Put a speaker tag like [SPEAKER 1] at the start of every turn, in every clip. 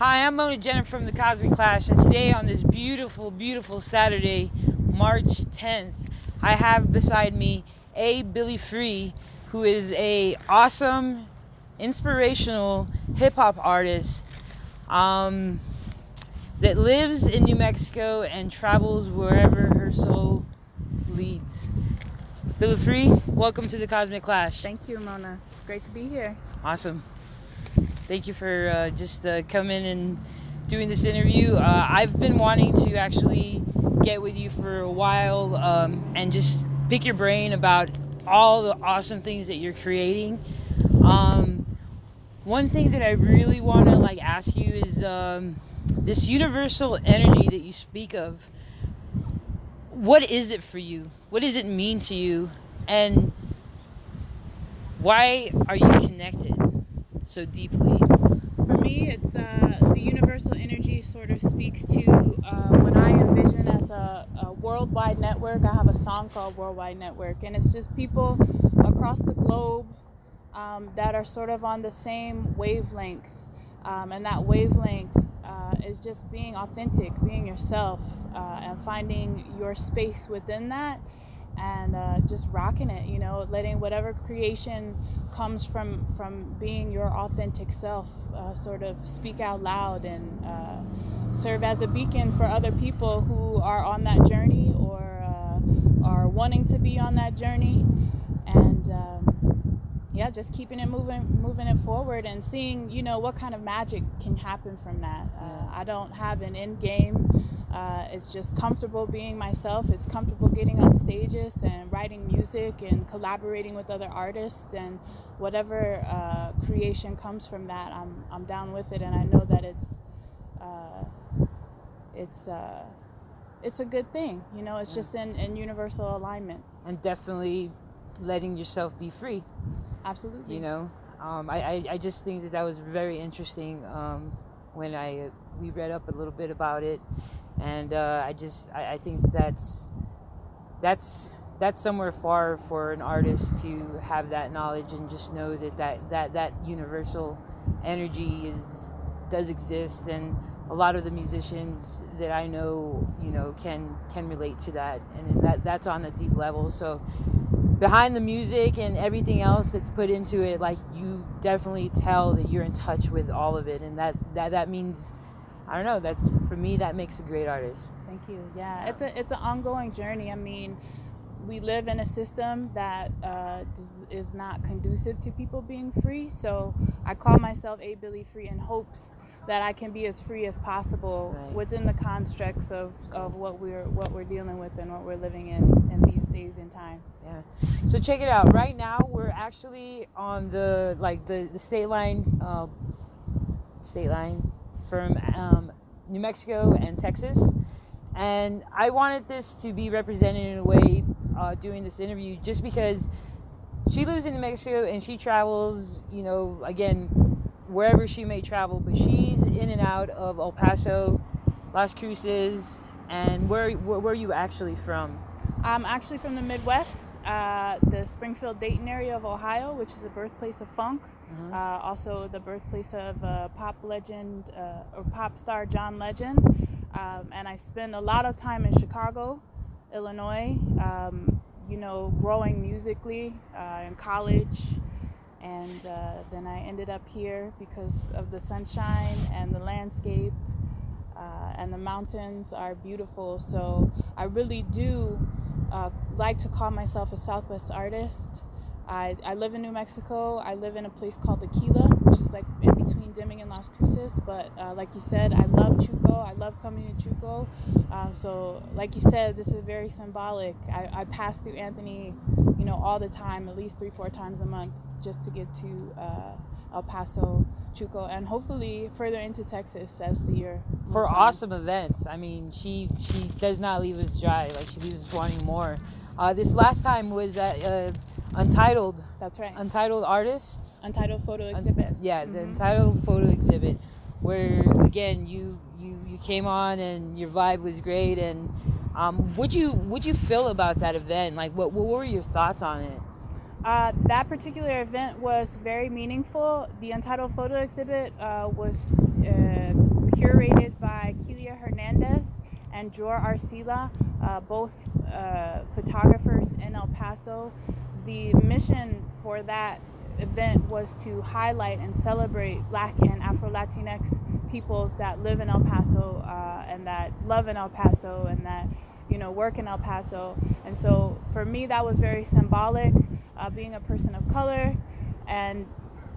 [SPEAKER 1] Hi, I'm Mona Jenna from the Cosmic Clash, and today on this beautiful, beautiful Saturday, March 10th, I have beside me Billi Free, who is a awesome, inspirational hip-hop artist that lives in New Mexico and travels wherever her soul leads. Billi Free, welcome to the Cosmic Clash.
[SPEAKER 2] Thank you, Mona. It's great to be here.
[SPEAKER 1] Awesome. Thank you for just coming and doing this interview. I've been wanting to actually get with you for a while and just pick your brain about all the awesome things that you're creating. One thing that I really want to ask you is this universal energy that you speak of. What is it for you? What does it mean to you? And why are you connected so deeply?
[SPEAKER 2] For me, it's the universal energy sort of speaks to what I envision as a worldwide network. I have a song called Worldwide Network, and it's just people across the globe that are sort of on the same wavelength. And that wavelength is just being authentic, being yourself, and finding your space within that. And just rocking it, letting whatever creation comes from being your authentic self sort of speak out loud and serve as a beacon for other people who are on that journey or are wanting to be on that journey. And just keeping it moving it forward and seeing, what kind of magic can happen from that. I don't have an end game. It's just comfortable being myself. It's comfortable getting on stages and writing music and collaborating with other artists, and whatever creation comes from that, I'm down with it. And I know that it's a good thing. It's just in universal alignment.
[SPEAKER 1] And definitely letting yourself be free.
[SPEAKER 2] Absolutely.
[SPEAKER 1] I just think that was very interesting when we read up a little bit about it, and I think that's somewhere far for an artist to have that knowledge and just know that universal energy does exist. And a lot of the musicians that I know can relate to that, and that's on a deep level. So behind the music and everything else that's put into it, you definitely tell that you're in touch with all of it, and that means, I don't know, that's, for me, that makes a great artist.
[SPEAKER 2] Thank you. Yeah, it's an ongoing journey. I mean, we live in a system that is not conducive to people being free. So I call myself Billi Free in hopes that I can be as free as possible within the constructs of what we're dealing with and what we're living in these days and times.
[SPEAKER 1] Yeah. So check it out. Right now we're actually on the state line from New Mexico and Texas, and I wanted this to be represented in a way doing this interview, just because she lives in New Mexico and she travels, again, wherever she may travel, but she's in and out of El Paso, Las Cruces. And where are you actually from?
[SPEAKER 2] I'm actually from the Midwest, the Springfield-Dayton area of Ohio, which is the birthplace of funk. Also the birthplace of pop legend or pop star John Legend. And I spend a lot of time in Chicago, Illinois, growing musically in college. And then I ended up here because of the sunshine and the landscape, and the mountains are beautiful. So I really do like to call myself a Southwest artist. I live in New Mexico. I live in a place called Aquila, which is in between Deming and Las Cruces. But like you said, I love Chuco. I love coming to Chuco. So like you said, this is very symbolic. I pass through Anthony, all the time, at least 3-4 times a month, just to get to El Paso, Chuco, and hopefully further into Texas as the year moves
[SPEAKER 1] for
[SPEAKER 2] on.
[SPEAKER 1] Awesome events. I mean, she does not leave us dry. She leaves us wanting more. This last time was at Untitled.
[SPEAKER 2] That's right.
[SPEAKER 1] Untitled Artist.
[SPEAKER 2] Untitled Photo Exhibit.
[SPEAKER 1] The Untitled Photo Exhibit, where again you came on and your vibe was great. And what'd you feel about that event? What were your thoughts on it?
[SPEAKER 2] That particular event was very meaningful. The Untitled Photo Exhibit was curated by Kelia Hernandez and Jor Arcila, both photographers in El Paso. The mission for that event was to highlight and celebrate Black and Afro-Latinx peoples that live in El Paso and that love in El Paso and that work in El Paso. And so for me that was very symbolic, being a person of color and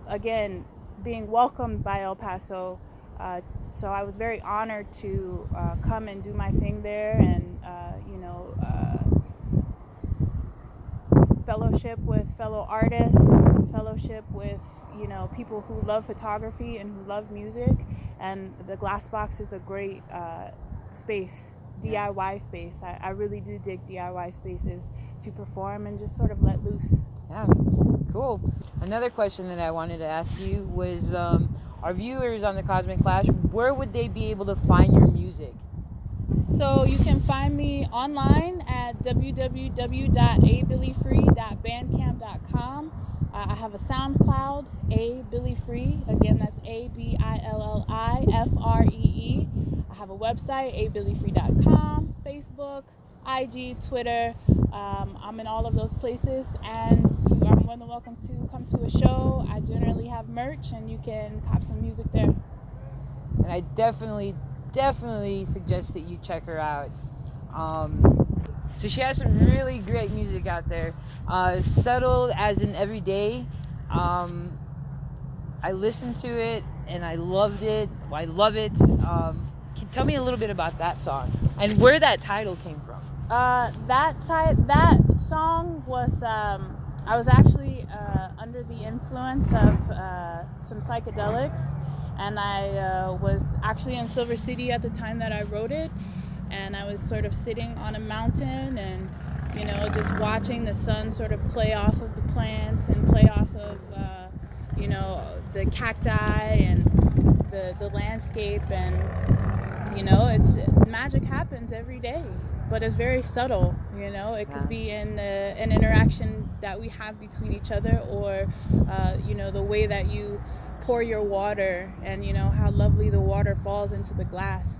[SPEAKER 2] again being welcomed by El Paso. So I was very honored to come and do my thing there and fellowship with fellow artists, fellowship with people who love photography and who love music. And the Glass Box is a great space, DIY space. I really do dig DIY spaces to perform and just sort of let loose.
[SPEAKER 1] Yeah, cool. Another question that I wanted to ask you was, our viewers on the Cosmic Clash, where would they be able to find your music?
[SPEAKER 2] So you can find me online at www.abillifree.bandcamp.com. I have a SoundCloud, ABilliFree. Again, that's ABILLIFREE. I have a website, abillifree.com, Facebook, IG, Twitter. I'm in all of those places, and you are more than welcome to come to a show. I generally have merch, and you can cop some music there.
[SPEAKER 1] And I definitely suggest that you check her out. So she has some really great music out there. Subtle as in everyday. I listened to it and I loved it. I love it. Tell me a little bit about that song and where that title came from.
[SPEAKER 2] That song was I was actually under the influence of some psychedelics, and I was actually in Silver City at the time that I wrote it, and I was sort of sitting on a mountain and just watching the sun sort of play off of the plants and play off of the cacti and the landscape, and it's magic happens every day. But it's very subtle, It could be in an interaction that we have between each other, or, the way that you pour your water and, how lovely the water falls into the glass.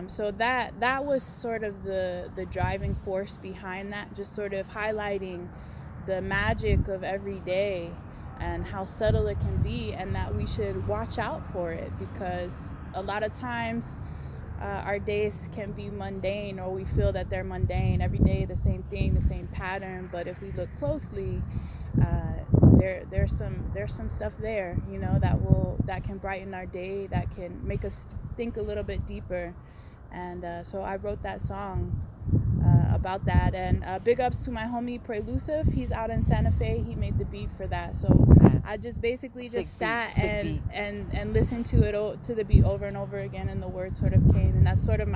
[SPEAKER 2] So that was sort of the driving force behind that, just sort of highlighting the magic of every day and how subtle it can be, and that we should watch out for it, because a lot of times our days can be mundane, or we feel that they're mundane every day, the same thing, the same pattern. But if we look closely, there's some stuff there, that can brighten our day, that can make us think a little bit deeper. And so I wrote that song about that. And big ups to my homie Prelusive. He's out in Santa Fe. He made the beat for that. So I just basically sat and listened to the beat over and over again, and the words sort of came. And that's sort of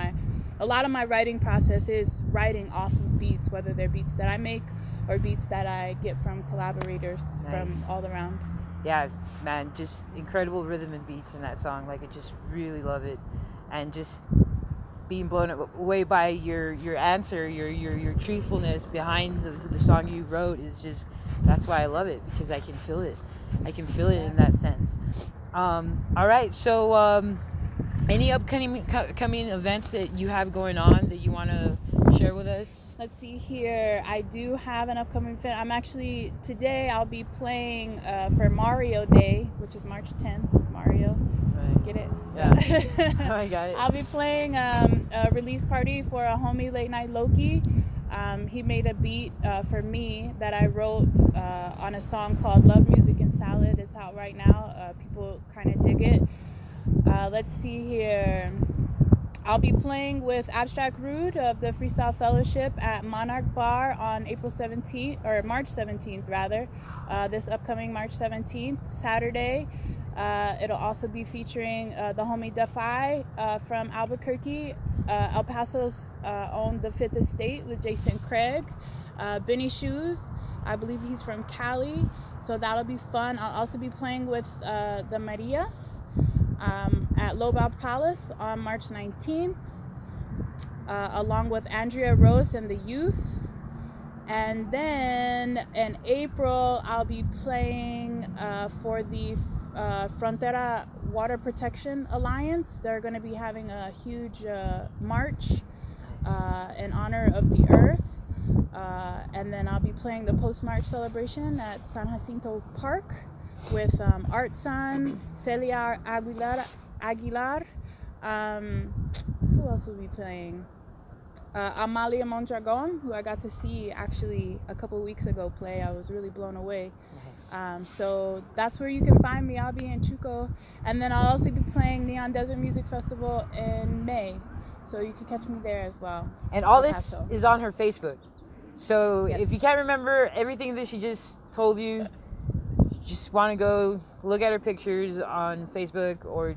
[SPEAKER 2] a lot of my writing process is writing off of beats, whether they're beats that I make or beats that I get from collaborators from all around.
[SPEAKER 1] Yeah, man, just incredible rhythm and beats in that song. Like, I just really love it. And just being blown away by your answer, your truthfulness behind the song you wrote is just, that's why I love it, because I can feel it. I can feel it in that sense. All right, so any upcoming events that you have going on that you want to share with us?
[SPEAKER 2] Let's see here. I do have an upcoming event. Today I'll be playing for Mario Day, which is March 10th. Mario.
[SPEAKER 1] Right.
[SPEAKER 2] Get it?
[SPEAKER 1] Yeah. I got it.
[SPEAKER 2] I'll be playing a release party for a homie, Late Night Loki. He made a beat for me that I wrote on a song called Love, Music, and Salad. It's out right now. People kind of dig it. Let's see here. I'll be playing with Abstract Rude of the Freestyle Fellowship at Monarch Bar on March 17th rather. This upcoming March 17th, Saturday. It'll also be featuring the homie Defy from Albuquerque, El Paso's own The Fifth Estate with Jason Craig, Benny Shoes, I believe he's from Cali, so that'll be fun. I'll also be playing with the Marias at Lobau Palace on March 19th, along with Andrea Rose and the Youth. And then in April, I'll be playing for the Frontera Water Protection Alliance. They're going to be having a huge march in honor of the earth. And then I'll be playing the post-march celebration at San Jacinto Park with Artsan, Celia Aguilar. Who else will be playing? Amalia Mondragon, who I got to see actually a couple weeks ago play. I was really blown away.
[SPEAKER 1] Nice.
[SPEAKER 2] So that's where you can find me. I'll be in Chuco. And then I'll also be playing Neon Desert Music Festival in May. So you can catch me there as well.
[SPEAKER 1] And all this is on her Facebook. So
[SPEAKER 2] Yes.
[SPEAKER 1] if you can't remember everything that she just told you, just want to go look at her pictures on Facebook or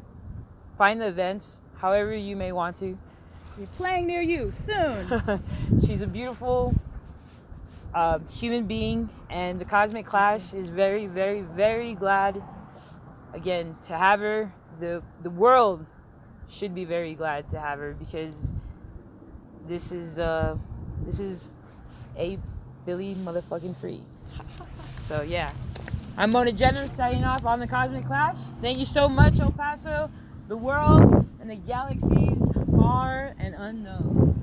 [SPEAKER 1] find the events, however you may want to.
[SPEAKER 2] Be playing near you soon.
[SPEAKER 1] She's a beautiful human being, and the Cosmic Clash is very, very, very glad again to have her. The world should be very glad to have her, because this is a Billi motherfucking free. So yeah, I'm Mona Jenner signing off on the Cosmic Clash. Thank you so much, El Paso, the world, and the galaxies far and unknown.